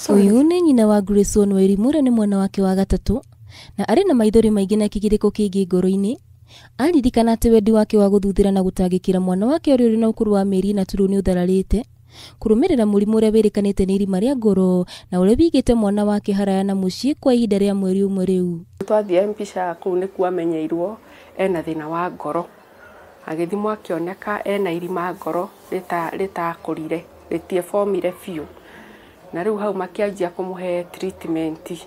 Uyu ni nyina wa Grayson wa irima ni mwana wake wa gatatu na ari na maithori maingi na kigiriko kingi ngoro-ini. Aririkana ati wendi wake wa guthuthira na gutangikira mwana wake uri na ukuru wa mieri na turu ni uthararite kurumirira murimu uria wirikanite ni irima ria ngoro na uria wigite mwana wake haraya na mucii kwa ihinda ria mweri umwe riu. Twathie mbica kuu ni ku amenyeirwo ena thina wa ngoro, agithimwo akioneka ena irima ngoro ritakurire ritiefomire biu, na riu hau makianjia kumuhe treatment,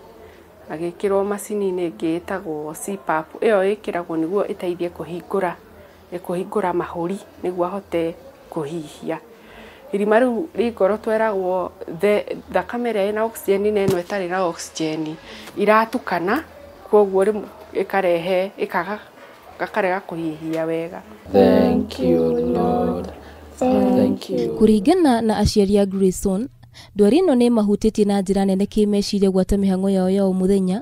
agikirwo macini-ini ingi itagwo CPAP. Iyo ikiragwo niguo iteithie kuhingura mahuri niguo ahote kuhihia. Irima riu ngoro tweragwo thakame iria ina oxygen na ino itari na oxygen iratukana, koguo ikarehe gakarega kuhihia wega. Thank you Lord, thank you. Kuringana na aciari a Grayson, ndwari ino ni mahutitie na njira nene kimeciria gwata mihango yao ya o muthenya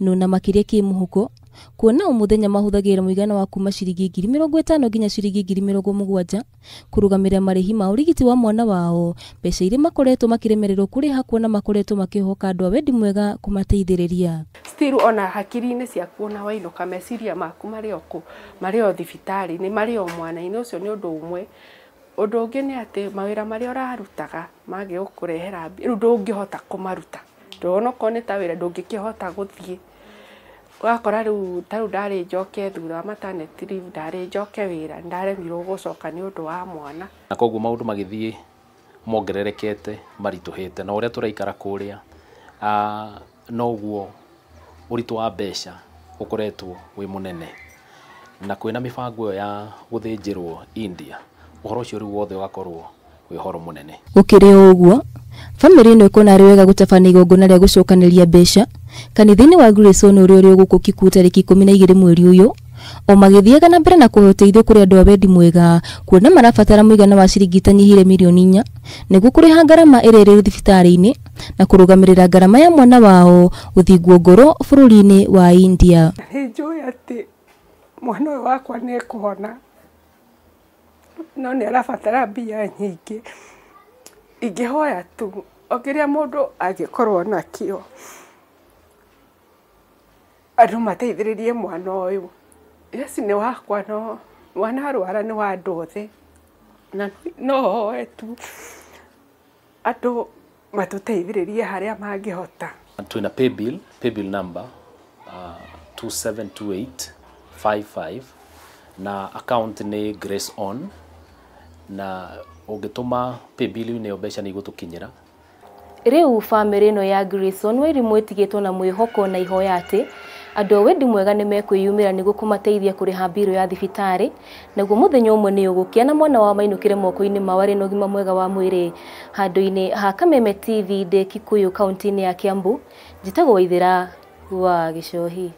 no na makiria kimuhuko, kuona o muthenya mahuthagira muigana wa kuma ciringi 50,000 nginya ciringi 70,000 kurugamira marihi ma urigiti wa mwana wao, mbeca iria makoretwo makiremererwo kuriha kuona makoretwo makihoka andu a wendi mwega kumateithiriria. Still ona hakiri-ini ciaku na wainuka meciria maku mari o thibitari ni mari o mwana-ini ucio ni undu umwe. Undu ungi ni ati mawira maria urarutaga magi ukurehera riu ndungihota kumaruta, ndona ko ni ta wira ndungikihota guthie, wakora riu taru ndari njoke thutha wa maternity leave, ndari njoke wira ndaremirwo gucoka ni undu wa mwana, na koguo maundu magithie mongererekete marituhite na uria turaikara kuria noguo uritu wa mbeca ukoretwo wi munene, na kwina mibango ya guthinjirwo India, uhoro ucio riu wothe ugakorwo wi horo munene. Ukiri uguo, family ino ikona ari wega gutabania igongona ria gucokaniria mbeca kanitha-ini wa Grayson uri guku Kikuyu tariki 12 mweri uyu, o magithiaga na mbere na kuhe uteithio kuri andu a wendi mwega, kuona marabatara muigana wa ciringi tanyihire milioni 4 niguo kuriha ngarama iria iri thibitari-ini na kurugamirira ngarama ya mwana wao uthingwo ngoro bururi-ini wa India. Njui ati mwana uyu wakwa ni kuhona, no ni arabatara mbia nyingi. Ingihoya tu okiria mundu angikorwo nakio andu mateithiririe mwana uyu. Yes, ni wakwa no mwana arwara ni wa andu othe, na no hoe tu andu matuteithiririe haria mangihota. Twina PAYBILL number 272855 na account ni Grace On, na ungituma PAYBILL ni mbeca ni igutukinyira. Riu family ino ya Grayson wa irima itigitwo na mwihoko na ihoya ati andu a wendi mwega ni mekwiyumira niguo kumateithia kuriha mbiro ya thibitari, naguo muthenya umwe ni ugukia na mwana wa mainukire moko-ini mawari na ugima mwega wa mwiri. Handu-ini ha Kameme TV de Kikuyu kaunti-ini ya Kiambu, njitagwo Waithira wa Gicohi.